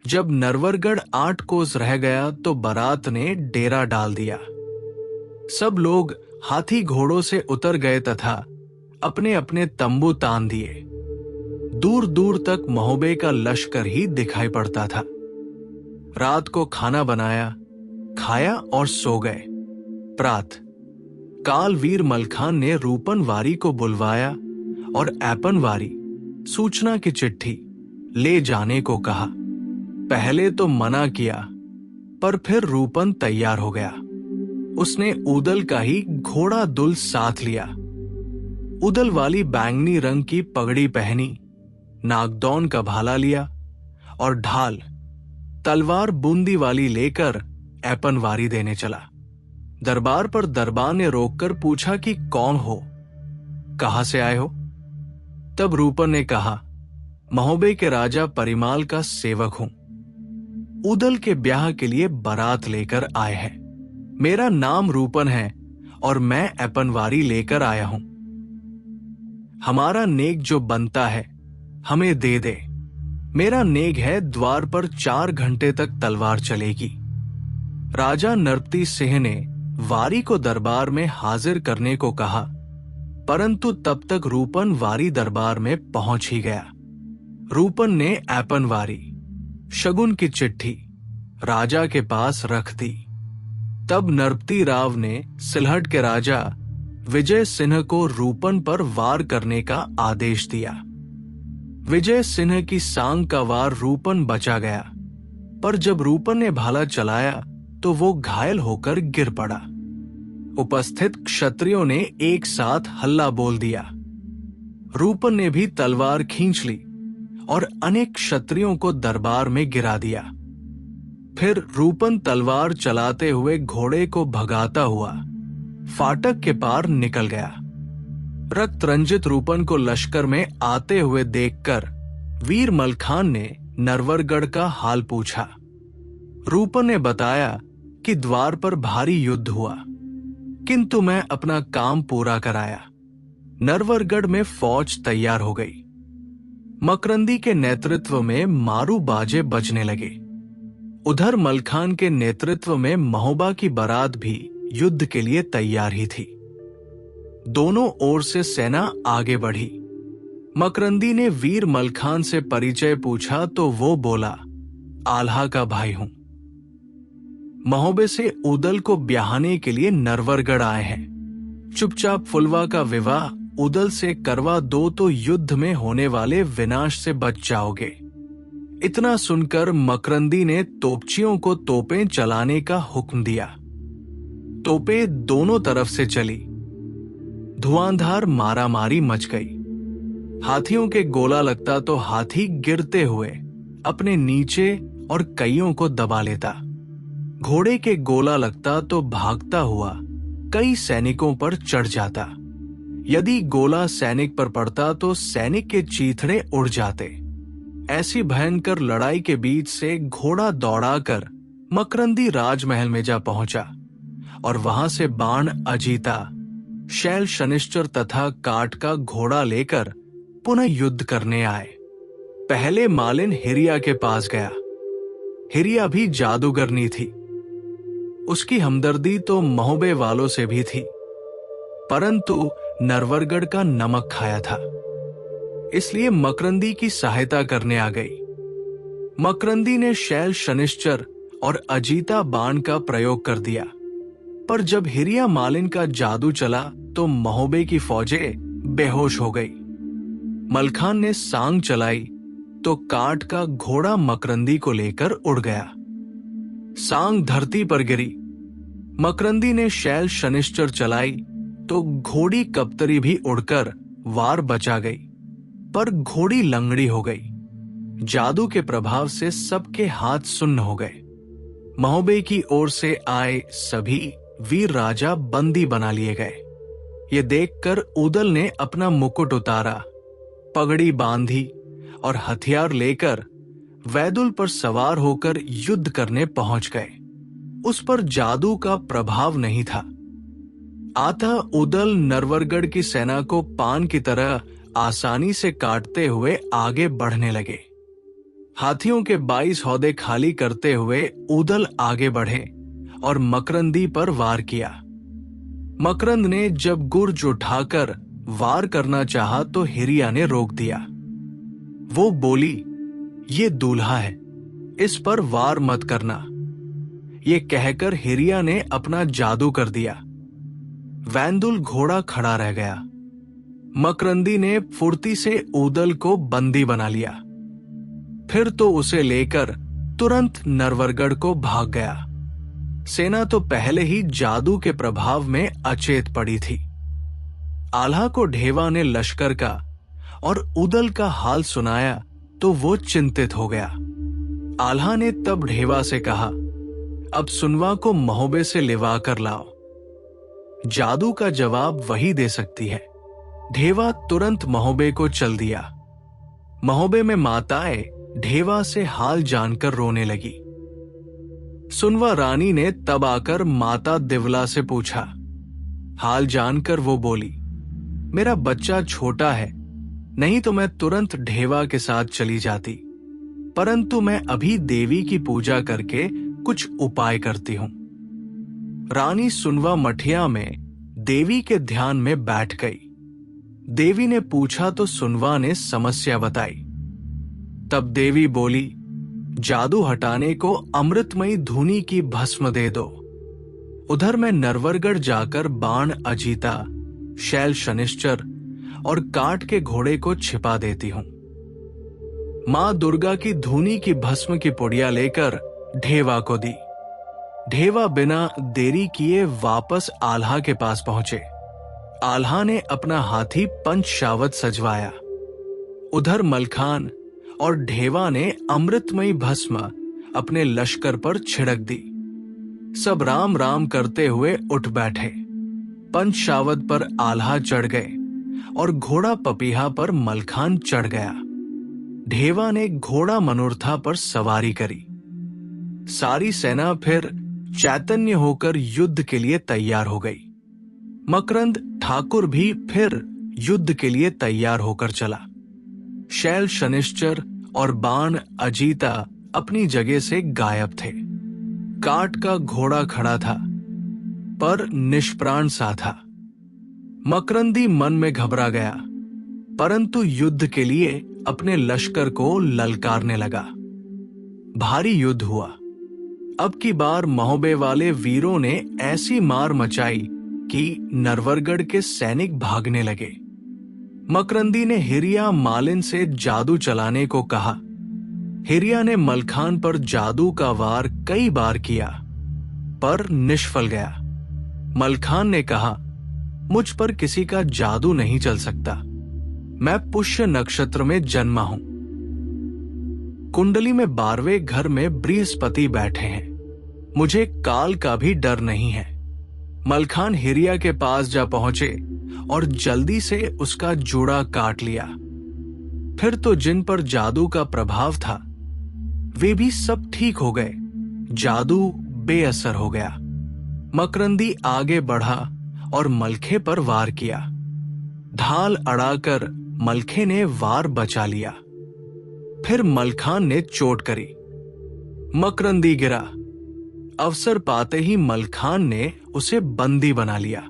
जब नरवरगढ़ 8 कोस रह गया तो बारात ने डेरा डाल दिया। सब लोग हाथी घोड़ों से उतर गए तथा अपने अपने तंबू तान दिए। दूर दूर तक महोबे का लश्कर ही दिखाई पड़ता था। रात को खाना बनाया, खाया और सो गए। प्रात काल वीर मलखान ने रूपन वारी को बुलवाया और ऐपन वारी सूचना की चिट्ठी ले जाने को कहा। पहले तो मना किया, पर फिर रूपन तैयार हो गया। उसने ऊदल का ही घोड़ा दुल साथ लिया। ऊदल वाली बैंगनी रंग की पगड़ी पहनी, नागदौन का भाला लिया और ढाल तलवार बूंदी वाली लेकर ऐपन वारी देने चला। दरबार पर दरबार ने रोककर पूछा कि कौन हो, कहां से आए हो? तब रूपन ने कहा, महोबे के राजा परिमाल का सेवक हूं। ऊदल के ब्याह के लिए बारात लेकर आए हैं। मेरा नाम रूपन है और मैं ऐपन वारी लेकर आया हूं। हमारा नेक जो बनता है हमें दे दे। मेरा नेक है द्वार पर 4 घंटे तक तलवार चलेगी। राजा नरपति सिंह ने वारी को दरबार में हाजिर करने को कहा, परंतु तब तक रूपन वारी दरबार में पहुंच ही गया। रूपन ने ऐपन वारी शगुन की चिट्ठी राजा के पास रख दी। तब नरपति राव ने सिलहट के राजा विजय सिंह को रूपन पर वार करने का आदेश दिया। विजय सिंह की सांग का वार रूपन बचा गया, पर जब रूपन ने भाला चलाया तो वो घायल होकर गिर पड़ा। उपस्थित क्षत्रियों ने एक साथ हल्ला बोल दिया। रूपन ने भी तलवार खींच ली और अनेक क्षत्रियों को दरबार में गिरा दिया। फिर रूपन तलवार चलाते हुए घोड़े को भगाता हुआ फाटक के पार निकल गया। रक्त रंजित रूपन को लश्कर में आते हुए देखकर वीर मलखान ने नरवरगढ़ का हाल पूछा। रूपन ने बताया कि द्वार पर भारी युद्ध हुआ, किंतु मैं अपना काम पूरा कराया। नरवरगढ़ में फौज तैयार हो गई। मकरंदी के नेतृत्व में मारू बाजे बजने लगे। उधर मलखान के नेतृत्व में महोबा की बारात भी युद्ध के लिए तैयार ही थी। दोनों ओर से सेना आगे बढ़ी। मकरंदी ने वीर मलखान से परिचय पूछा तो वो बोला, आल्हा का भाई हूं। महोबे से ऊदल को ब्याहने के लिए नरवरगढ़ आए हैं। चुपचाप फुलवा का विवाह ऊदल से करवा दो तो युद्ध में होने वाले विनाश से बच जाओगे। इतना सुनकर मकरंदी ने तोपचियों को तोपें चलाने का हुक्म दिया। तोपें दोनों तरफ से चली। धुआंधार मारामारी मच गई। हाथियों के गोला लगता तो हाथी गिरते हुए अपने नीचे और कईयों को दबा लेता। घोड़े के गोला लगता तो भागता हुआ कई सैनिकों पर चढ़ जाता। यदि गोला सैनिक पर पड़ता तो सैनिक के चीथड़े उड़ जाते। ऐसी भयंकर लड़ाई के बीच से घोड़ा दौड़ाकर मकरंदी राजमहल में जा पहुंचा और वहां से बाण अजीता, शैल शनिश्चर तथा काट का घोड़ा लेकर पुनः युद्ध करने आए। पहले मालिन हिरिया के पास गया। हिरिया भी जादूगरनी थी। उसकी हमदर्दी तो महोबे वालों से भी थी, परंतु नरवरगढ़ का नमक खाया था, इसलिए मकरंदी की सहायता करने आ गई। मकरंदी ने शैल शनिश्चर और अजीता बाण का प्रयोग कर दिया, पर जब हिरिया मालिन का जादू चला तो महोबे की फौजें बेहोश हो गई। मलखान ने सांग चलाई तो काट का घोड़ा मकरंदी को लेकर उड़ गया। सांग धरती पर गिरी। मकरंदी ने शैल शनिश्चर चलाई तो घोड़ी कप्तरी भी उड़कर वार बचा गई, पर घोड़ी लंगड़ी हो गई। जादू के प्रभाव से सबके हाथ सुन्न हो गए। महोबे की ओर से आए सभी वीर राजा बंदी बना लिए गए। ये देखकर ऊदल ने अपना मुकुट उतारा, पगड़ी बांधी और हथियार लेकर वैदुल पर सवार होकर युद्ध करने पहुंच गए। उस पर जादू का प्रभाव नहीं था। आता ऊदल नरवरगढ़ की सेना को पान की तरह आसानी से काटते हुए आगे बढ़ने लगे। हाथियों के 22 हौदे खाली करते हुए ऊदल आगे बढ़े और मकरंदी पर वार किया। मकरंद ने जब गुर्ज उठाकर वार करना चाहा तो हिरिया ने रोक दिया। वो बोली, ये दूल्हा है, इस पर वार मत करना। ये कहकर हिरिया ने अपना जादू कर दिया। वैंदुल घोड़ा खड़ा रह गया। मकरंदी ने फुर्ती से ऊदल को बंदी बना लिया। फिर तो उसे लेकर तुरंत नरवरगढ़ को भाग गया। सेना तो पहले ही जादू के प्रभाव में अचेत पड़ी थी। आल्हा को ढेवा ने लश्कर का और ऊदल का हाल सुनाया तो वो चिंतित हो गया। आल्हा ने तब ढेवा से कहा, अब सुनवा को महोबे से लिवा कर लाओ। जादू का जवाब वही दे सकती है। ढेवा तुरंत महोबे को चल दिया। महोबे में माताएं ढेवा से हाल जानकर रोने लगी। सुनवा रानी ने तब आकर माता दिवला से पूछा। हाल जानकर वो बोली, मेरा बच्चा छोटा है, नहीं तो मैं तुरंत ढेवा के साथ चली जाती, परंतु मैं अभी देवी की पूजा करके कुछ उपाय करती हूं। रानी सुनवा मठिया में देवी के ध्यान में बैठ गई। देवी ने पूछा तो सुनवा ने समस्या बताई। तब देवी बोली, जादू हटाने को अमृतमयी धूनी की भस्म दे दो। उधर मैं नरवरगढ़ जाकर बाण अजीता, शैल शनिश्चर और काट के घोड़े को छिपा देती हूं। मां दुर्गा की धूनी की भस्म की पुड़िया लेकर ढेवा को दी। ढेवा बिना देरी किए वापस आल्हा के पास पहुंचे। आल्हा ने अपना हाथी पंचशावत सजवाया। उधर मलखान और ढेवा ने अमृतमयी भस्म अपने लश्कर पर छिड़क दी। सब राम राम करते हुए उठ बैठे। पंचशावत पर आल्हा चढ़ गए और घोड़ा पपीहा पर मलखान चढ़ गया। ढेवा ने घोड़ा मनोरथा पर सवारी करी। सारी सेना फिर चैतन्य होकर युद्ध के लिए तैयार हो गई। मकरंद ठाकुर भी फिर युद्ध के लिए तैयार होकर चला। शैल शनिश्चर और बाण अजीता अपनी जगह से गायब थे। काट का घोड़ा खड़ा था, पर निष्प्राण सा था। मकरंदी मन में घबरा गया, परंतु युद्ध के लिए अपने लश्कर को ललकारने लगा। भारी युद्ध हुआ। अब की बार महोबे वाले वीरों ने ऐसी मार मचाई कि नरवरगढ़ के सैनिक भागने लगे। मकरंदी ने हिरिया मालिन से जादू चलाने को कहा। हिरिया ने मलखान पर जादू का वार कई बार किया, पर निष्फल गया। मलखान ने कहा, मुझ पर किसी का जादू नहीं चल सकता, मैं पुष्य नक्षत्र में जन्मा हूं। कुंडली में 12वें घर में बृहस्पति बैठे हैं, मुझे काल का भी डर नहीं है। मलखान हिरिया के पास जा पहुंचे और जल्दी से उसका जूड़ा काट लिया। फिर तो जिन पर जादू का प्रभाव था वे भी सब ठीक हो गए। जादू बेअसर हो गया। मकरंदी आगे बढ़ा और मलखे पर वार किया। ढाल अड़ाकर मलखे ने वार बचा लिया। फिर मलखान ने चोट करी। मकरंदी गिरा। अवसर पाते ही मलखान ने उसे बंदी बना लिया।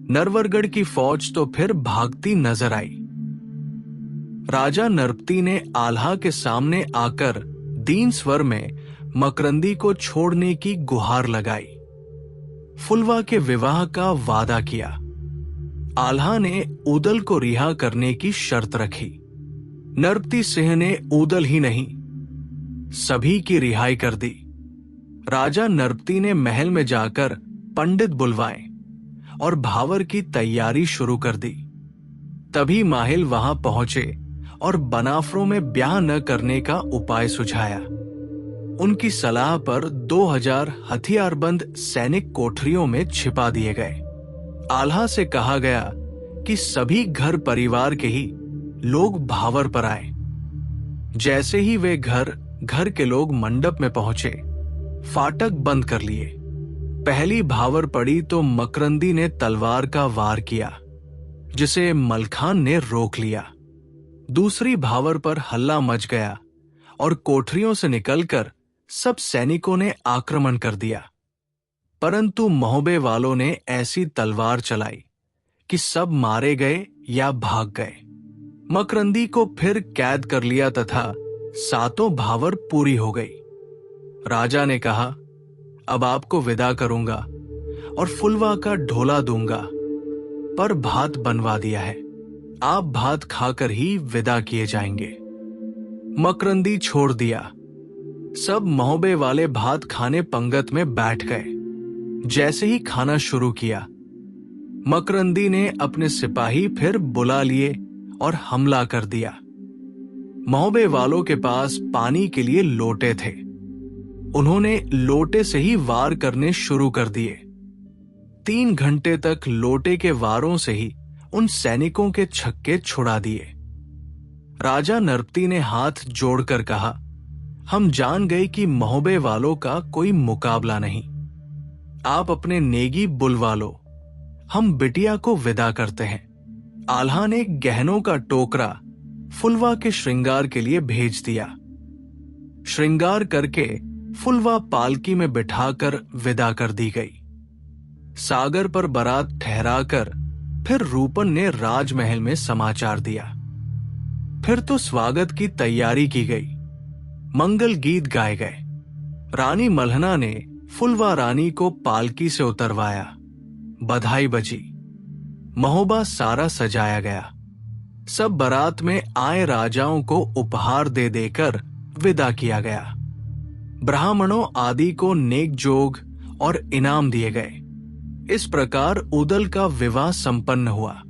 नरवरगढ़ की फौज तो फिर भागती नजर आई। राजा नरपति ने आल्हा के सामने आकर दीन स्वर में मकरंदी को छोड़ने की गुहार लगाई। फुलवा के विवाह का वादा किया। आल्हा ने ऊदल को रिहा करने की शर्त रखी। नरपति सिंह ने ऊदल ही नहीं, सभी की रिहाई कर दी। राजा नरपति ने महल में जाकर पंडित बुलवाए और भावर की तैयारी शुरू कर दी। तभी माहिल वहां पहुंचे और बनाफरों में ब्याह न करने का उपाय सुझाया। उनकी सलाह पर 2000 हथियारबंद सैनिक कोठरियों में छिपा दिए गए। आल्हा से कहा गया कि सभी घर परिवार के ही लोग भावर पर आए। जैसे ही वे घर के लोग मंडप में पहुंचे, फाटक बंद कर लिए। पहली भावर पड़ी तो मकरंदी ने तलवार का वार किया, जिसे मलखान ने रोक लिया। दूसरी भावर पर हल्ला मच गया और कोठरियों से निकलकर सब सैनिकों ने आक्रमण कर दिया। परंतु महोबे वालों ने ऐसी तलवार चलाई कि सब मारे गए या भाग गए। मकरंदी को फिर कैद कर लिया तथा 7 भावर पूरी हो गई। राजा ने कहा, अब आपको विदा करूंगा और फुलवा का ढोला दूंगा, पर भात बनवा दिया है, आप भात खाकर ही विदा किए जाएंगे। मकरंदी छोड़ दिया। सब महोबे वाले भात खाने पंगत में बैठ गए। जैसे ही खाना शुरू किया, मकरंदी ने अपने सिपाही फिर बुला लिए और हमला कर दिया। महोबे वालों के पास पानी के लिए लोटे थे। उन्होंने लोटे से ही वार करने शुरू कर दिए। 3 घंटे तक लोटे के वारों से ही उन सैनिकों के छक्के छुड़ा दिए। राजा नरपति ने हाथ जोड़कर कहा, हम जान गए कि महोबे वालों का कोई मुकाबला नहीं। आप अपने नेगी बुलवा लो, हम बिटिया को विदा करते हैं। आल्हा ने गहनों का टोकरा फुलवा के श्रृंगार के लिए भेज दिया। श्रृंगार करके फुलवा पालकी में बिठाकर विदा कर दी गई। सागर पर बारात ठहराकर फिर रूपन ने राजमहल में समाचार दिया। फिर तो स्वागत की तैयारी की गई। मंगल गीत गाए गए। रानी मल्हना ने फुलवा रानी को पालकी से उतरवाया। बधाई बजी। महोबा सारा सजाया गया। सब बारात में आए राजाओं को उपहार दे देकर विदा किया गया। ब्राह्मणों आदि को नेक जोग और इनाम दिए गए। इस प्रकार उदल का विवाह संपन्न हुआ।